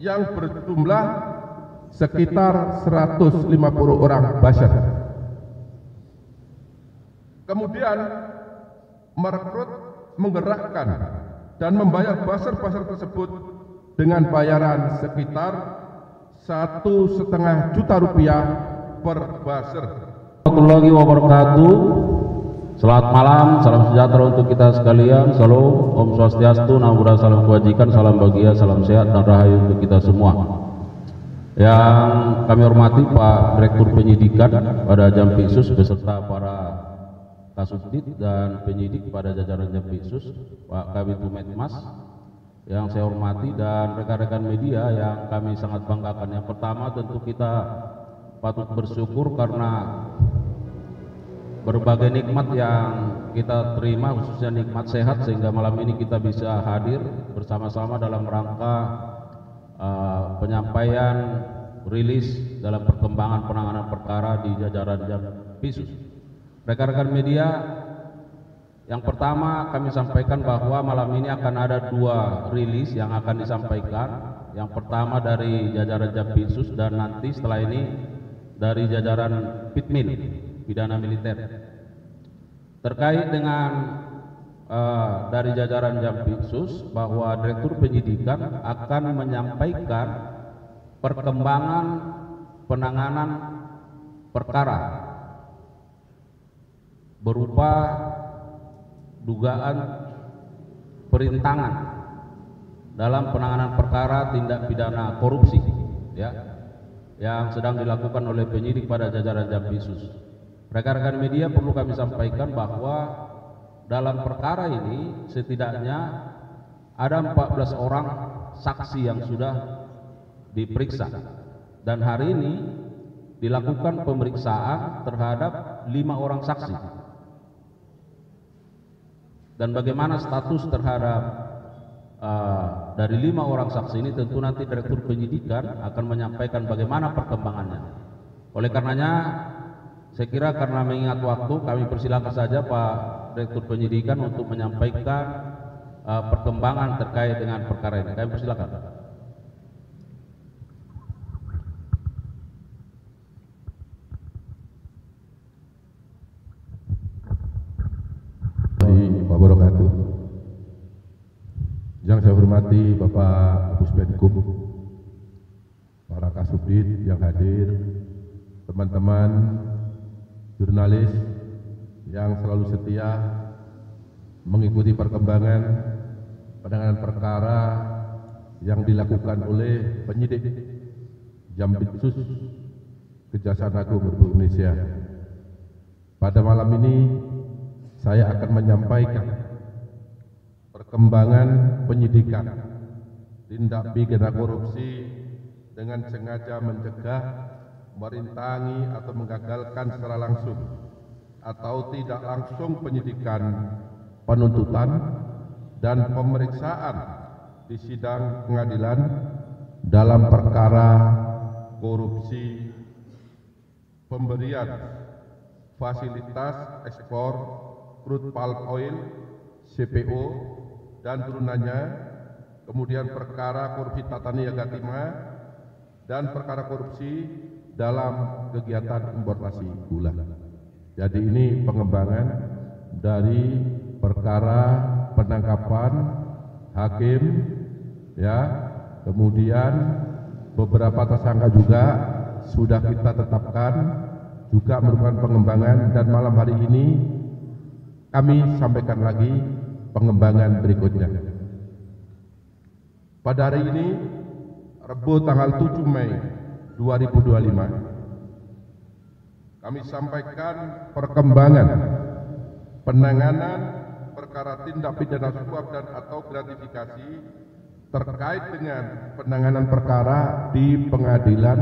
yang berjumlah sekitar 150 orang buzzer. Kemudian merekrut, menggerakkan dan membayar buzzer-buzzer tersebut dengan bayaran sekitar 1,5 juta rupiah per buzzer. Warahmatullahi wabarakatuh. Selamat malam, salam sejahtera untuk kita sekalian. Salam, Om Swastiastu, Namo Buddhaya, salam kebajikan, salam bahagia, salam sehat dan rahayu untuk kita semua. Yang kami hormati Pak Direktur Penyidikan pada Jampitsus beserta para Kasubdit dan penyidik pada jajaran Jampitsus, Pak Kabid Humas, yang saya hormati dan rekan-rekan media yang kami sangat banggakan. Yang pertama tentu kita patut bersyukur karena berbagai nikmat yang kita terima, khususnya nikmat sehat, sehingga malam ini kita bisa hadir bersama-sama dalam rangka penyampaian rilis dalam perkembangan penanganan perkara di jajaran Jampitsus. Rekan-rekan media, yang pertama kami sampaikan bahwa malam ini akan ada 2 rilis yang akan disampaikan. Yang pertama dari jajaran Jampitsus dan nanti setelah ini dari jajaran Pitmin, pidana militer. Terkait dengan dari jajaran Jampitsus bahwa Direktur Penyidikan akan menyampaikan perkembangan penanganan perkara berupa dugaan perintangan dalam penanganan perkara tindak pidana korupsi, ya, yang sedang dilakukan oleh penyidik pada jajaran Jampitsus. Rekan-rekan media, perlu kami sampaikan bahwa dalam perkara ini setidaknya ada 14 orang saksi yang sudah diperiksa, dan hari ini dilakukan pemeriksaan terhadap 5 orang saksi. Dan bagaimana status terhadap dari 5 orang saksi ini tentu nanti Direktur Penyidikan akan menyampaikan bagaimana perkembangannya. Oleh karenanya saya kira karena mengingat waktu, kami persilakan saja Pak Direktur Penyidikan untuk menyampaikan perkembangan terkait dengan perkara ini. Kami persilakan. Wabarakatuh. Yang saya hormati Bapak Puspenkum, para Kasubdit yang hadir, teman-teman jurnalis yang selalu setia mengikuti perkembangan penanganan perkara yang dilakukan oleh penyidik Jampitsus Kejaksaan Agung Republik Indonesia. Pada malam ini saya akan menyampaikan perkembangan penyidikan tindak pidana korupsi dengan sengaja mencegah, merintangi atau menggagalkan secara langsung atau tidak langsung penyidikan, penuntutan dan pemeriksaan di sidang pengadilan dalam perkara korupsi pemberian fasilitas ekspor crude palm oil CPO dan turunannya, kemudian perkara korupsi tata niaga timah dan perkara korupsi dalam kegiatan importasi gula. Jadi ini pengembangan dari perkara penangkapan hakim, ya, kemudian beberapa tersangka juga sudah kita tetapkan, juga merupakan pengembangan, dan malam hari ini kami sampaikan lagi pengembangan berikutnya. Pada hari ini, Rabu tanggal 7 Mei 2025, kami sampaikan perkembangan penanganan perkara tindak pidana suap dan atau gratifikasi terkait dengan penanganan perkara di Pengadilan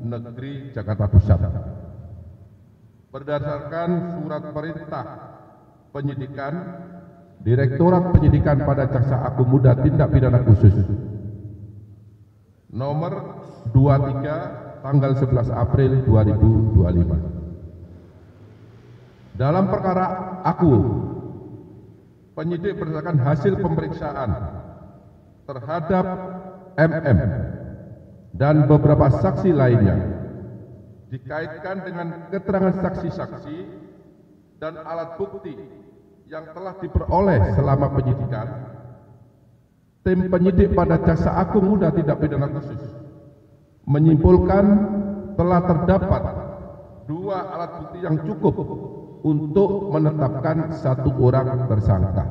Negeri Jakarta Pusat. Berdasarkan surat perintah penyidikan Direktorat Penyidikan pada Jaksa Agung Muda Tindak Pidana Khusus nomor 23 tanggal 11 April 2025. Dalam perkara aku, penyidik berdasarkan hasil pemeriksaan terhadap MM dan beberapa saksi lainnya dikaitkan dengan keterangan saksi-saksi dan alat bukti yang telah diperoleh selama penyidikan, tim penyidik pada Jaksa Agung Muda Tindak Pidana Khusus menyimpulkan telah terdapat 2 alat bukti yang cukup untuk menetapkan 1 orang tersangka.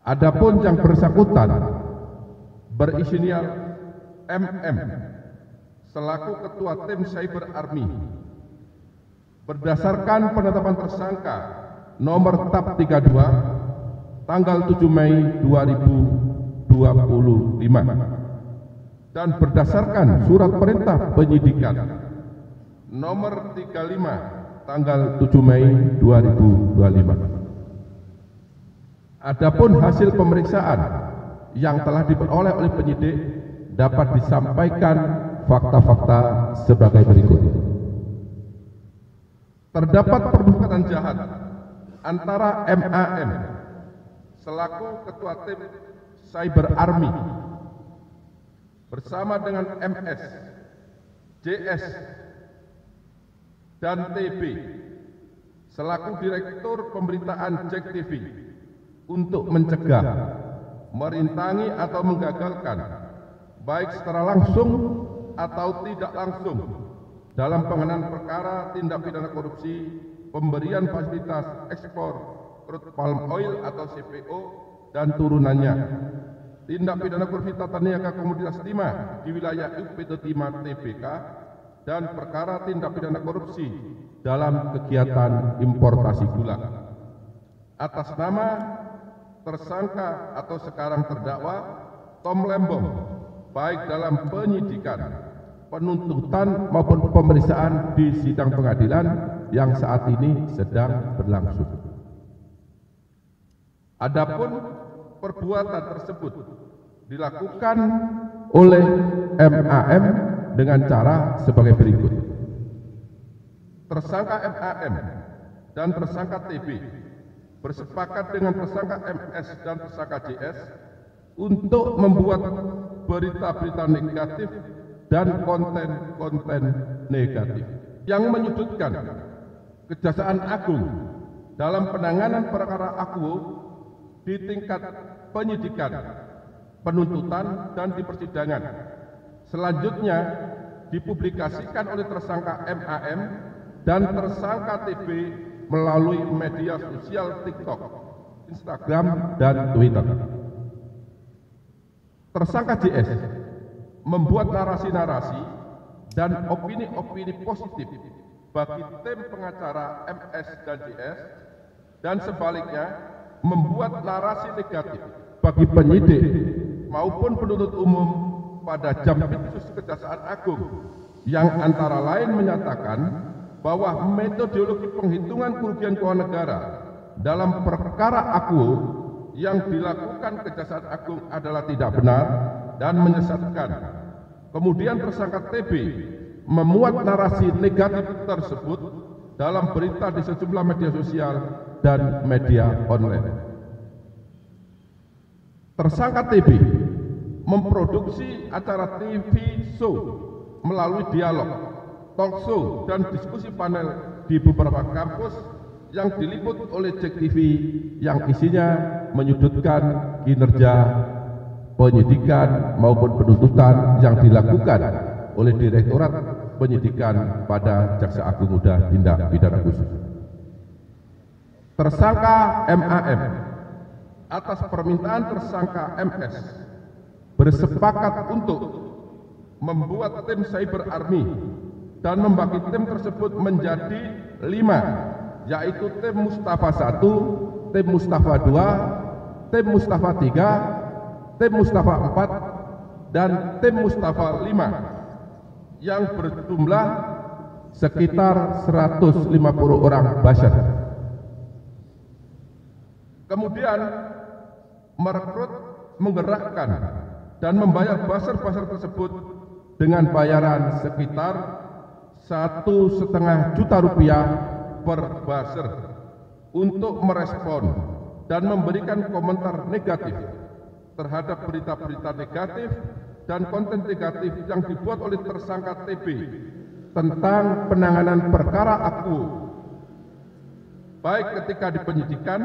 Adapun yang bersangkutan berinisial MM selaku Ketua Tim Cyber Army berdasarkan penetapan tersangka nomor TAP 32 tanggal 7 Mei 2025 dan berdasarkan surat perintah penyidikan nomor 35 tanggal 7 Mei 2025. Adapun hasil pemeriksaan yang telah diperoleh oleh penyidik dapat disampaikan fakta-fakta sebagai berikut. Terdapat perbuatan jahat antara MAM selaku Ketua Tim Cyber Army bersama dengan MS, JS, dan TB selaku Direktur Pemberitaan JEK TV untuk mencegah, merintangi atau menggagalkan baik secara langsung atau tidak langsung dalam penanganan perkara tindak pidana korupsi pemberian fasilitas ekspor crude palm oil atau CPO dan turunannya, tindak pidana korupsi tata niaga komoditas timah di wilayah UPT Timah TBK, dan perkara tindak pidana korupsi dalam kegiatan importasi gula. Atas nama tersangka atau sekarang terdakwa Tom Lembong, baik dalam penyidikan, penuntutan maupun pemeriksaan di sidang pengadilan yang saat ini sedang berlangsung. Adapun perbuatan tersebut dilakukan oleh MAM dengan cara sebagai berikut. Tersangka MAM dan tersangka TB bersepakat dengan tersangka MS dan tersangka JS untuk membuat berita-berita negatif dan konten-konten negatif yang menyudutkan Kejaksaan Agung dalam penanganan perkara Akuo di tingkat penyidikan, penuntutan, dan di persidangan. Selanjutnya dipublikasikan oleh tersangka MAM dan tersangka TB melalui media sosial TikTok, Instagram, dan Twitter. Tersangka JS membuat narasi-narasi dan opini-opini positif bagi tim pengacara MS dan JS, dan sebaliknya membuat narasi negatif bagi penyidik maupun penuntut umum pada Jampitsus Kejaksaan Agung yang antara lain menyatakan bahwa metodologi penghitungan kerugian keuangan negara dalam perkara Akuo yang dilakukan Kejaksaan Agung adalah tidak benar dan menyesatkan. Kemudian tersangka TB memuat narasi negatif tersebut dalam berita di sejumlah media sosial dan media online. Tersangka TB memproduksi acara TV show melalui dialog, talk show, dan diskusi panel di beberapa kampus yang diliput oleh JEK TV yang isinya menyudutkan kinerja penyidikan maupun penuntutan yang dilakukan oleh Direktorat Penyidikan pada Jaksa Agung Muda Tindak Pidana Khusus. Tersangka MAM atas permintaan tersangka MS bersepakat untuk membuat tim Cyber Army dan membagi tim tersebut menjadi 5, yaitu tim Mustafa 1, tim Mustafa 2, tim Mustafa 3, tim Mustafa 4, dan tim Mustafa 5 yang berjumlah sekitar 150 orang buzzer. Kemudian merekrut, menggerakkan, dan membayar buzzer-buzzer tersebut dengan bayaran sekitar 1,5 juta rupiah per buzzer untuk merespon dan memberikan komentar negatif terhadap berita-berita negatif dan konten negatif yang dibuat oleh tersangka TB tentang penanganan perkara Akuo, baik ketika di penyidikan,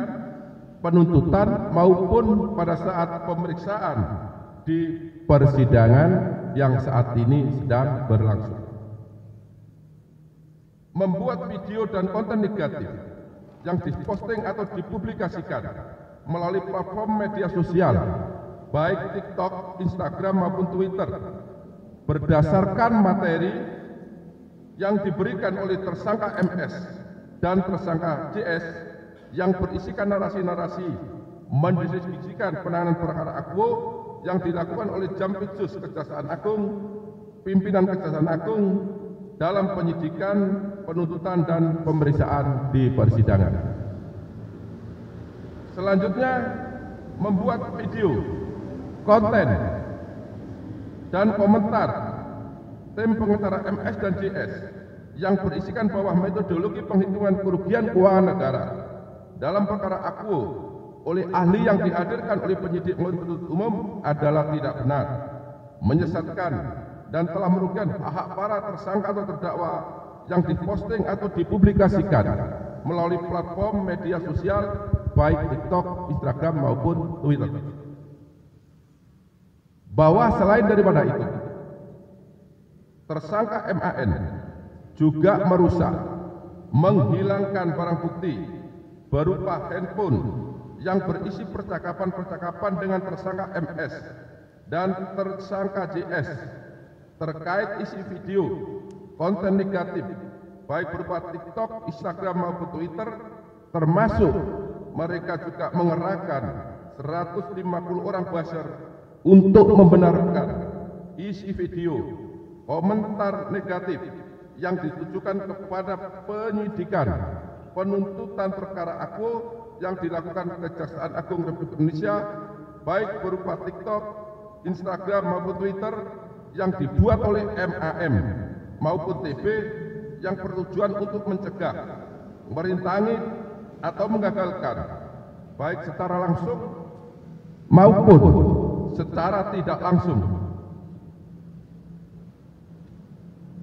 penuntutan maupun pada saat pemeriksaan di persidangan yang saat ini sedang berlangsung. Membuat video dan konten negatif yang diposting atau dipublikasikan melalui platform media sosial, baik TikTok, Instagram maupun Twitter, berdasarkan materi yang diberikan oleh tersangka MS dan tersangka JS yang berisikan narasi-narasi mendeskripsikan penanganan perkara Akuo yang dilakukan oleh Jampitsus Kejaksaan Agung, pimpinan Kejaksaan Agung dalam penyidikan, penuntutan, dan pemeriksaan di persidangan. Selanjutnya, membuat video, konten, dan komentar tim pengacara MS dan JS yang berisikan bahwa metodologi penghitungan kerugian keuangan negara dalam perkara Akuo oleh ahli yang dihadirkan oleh penyidik penuntut umum adalah tidak benar, menyesatkan, dan telah merugikan hak para tersangka atau terdakwa yang diposting atau dipublikasikan melalui platform media sosial baik TikTok, Instagram maupun Twitter. Bahwa selain daripada itu, tersangka MAN juga merusak, menghilangkan barang bukti berupa handphone yang berisi percakapan-percakapan dengan tersangka MS dan tersangka JS terkait isi video, konten negatif, baik berupa TikTok, Instagram maupun Twitter, termasuk mereka juga mengerahkan 150 orang buzzer untuk membenarkan isi video, komentar negatif yang ditujukan kepada penyidikan, penuntutan perkara Akuo yang dilakukan Kejaksaan Agung Republik Indonesia, baik berupa TikTok, Instagram maupun Twitter, yang dibuat oleh MAM maupun TB yang bertujuan untuk mencegah, merintangi, atau menggagalkan, baik secara langsung maupun secara tidak langsung,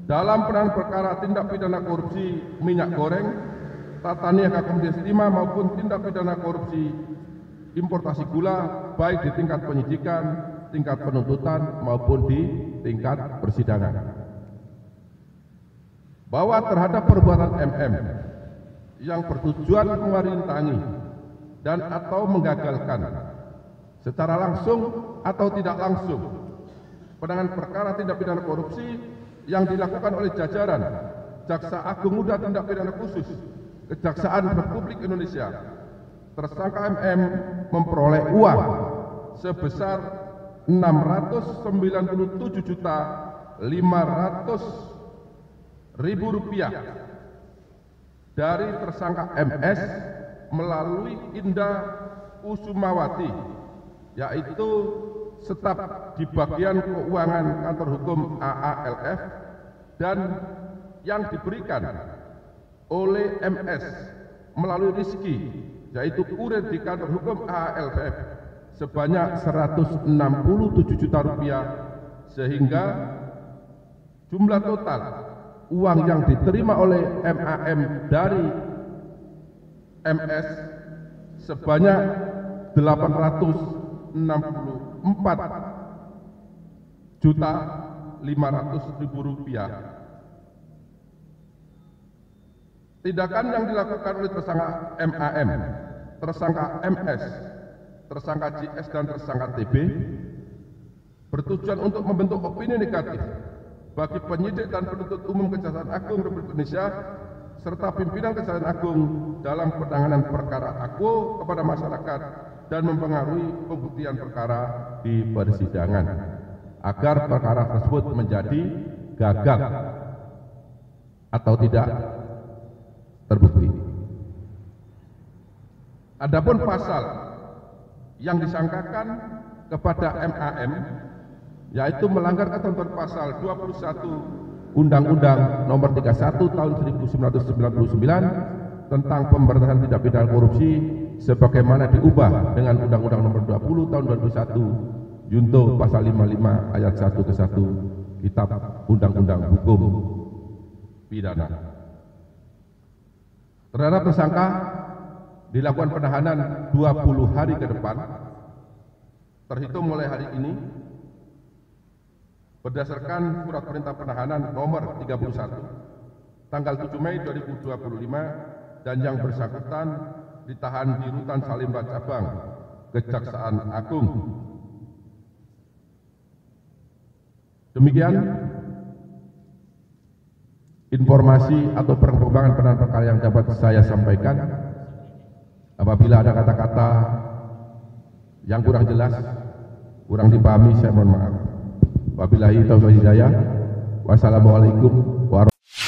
dalam penanganan perkara tindak pidana korupsi minyak goreng, tata niaga Komisi 5 maupun tindak pidana korupsi importasi gula, baik di tingkat penyidikan, tingkat penuntutan maupun di tingkat persidangan. Bahwa terhadap perbuatan MM yang bertujuan merintangi dan atau menggagalkan secara langsung atau tidak langsung penanganan perkara tindak pidana korupsi yang dilakukan oleh jajaran Jaksa Agung Muda Tindak Pidana Khusus Kejaksaan Republik Indonesia, tersangka MM memperoleh uang sebesar 697.500.000 rupiah dari tersangka MS melalui Indah Kusumawati, yaitu staf di bagian keuangan kantor hukum AALF, dan yang diberikan oleh MS melalui Rizky, yaitu kurir di kantor hukum AALF, sebanyak 167 juta rupiah, sehingga jumlah total uang yang diterima oleh MAM dari MS sebanyak 864.500.000 rupiah. Tindakan yang dilakukan oleh tersangka MAM, tersangka MS, tersangka JS dan tersangka TB bertujuan untuk membentuk opini negatif bagi penyidik dan penuntut umum Kejaksaan Agung Republik Indonesia serta pimpinan Kejaksaan Agung dalam penanganan perkara Akuo kepada masyarakat dan mempengaruhi pembuktian perkara di persidangan agar perkara tersebut menjadi gagal atau tidak terbukti. Adapun pasal yang disangkakan kepada MAM yaitu melanggar ketentuan pasal 21 Undang-Undang Nomor 31 Tahun 1999 tentang pemberantasan tindak pidana korupsi sebagaimana diubah dengan Undang-Undang Nomor 20 Tahun 2001 Junto pasal 55 ayat 1 ke 1 Kitab Undang-Undang Hukum Pidana. Terhadap tersangka dilakukan penahanan 20 hari ke depan terhitung mulai hari ini berdasarkan surat perintah penahanan nomor 31 tanggal 7 Mei 2025 dan yang bersangkutan ditahan di Rutan Salemba Cabang Kejaksaan Agung. Demikian informasi atau perkembangan penanganan perkara yang dapat saya sampaikan. Apabila ada kata-kata yang kurang jelas, kurang dipahami, saya mohon maaf. Wabillahi taufiq wal hidayah. Wassalamualaikum warahmatullahi wabarakatuh.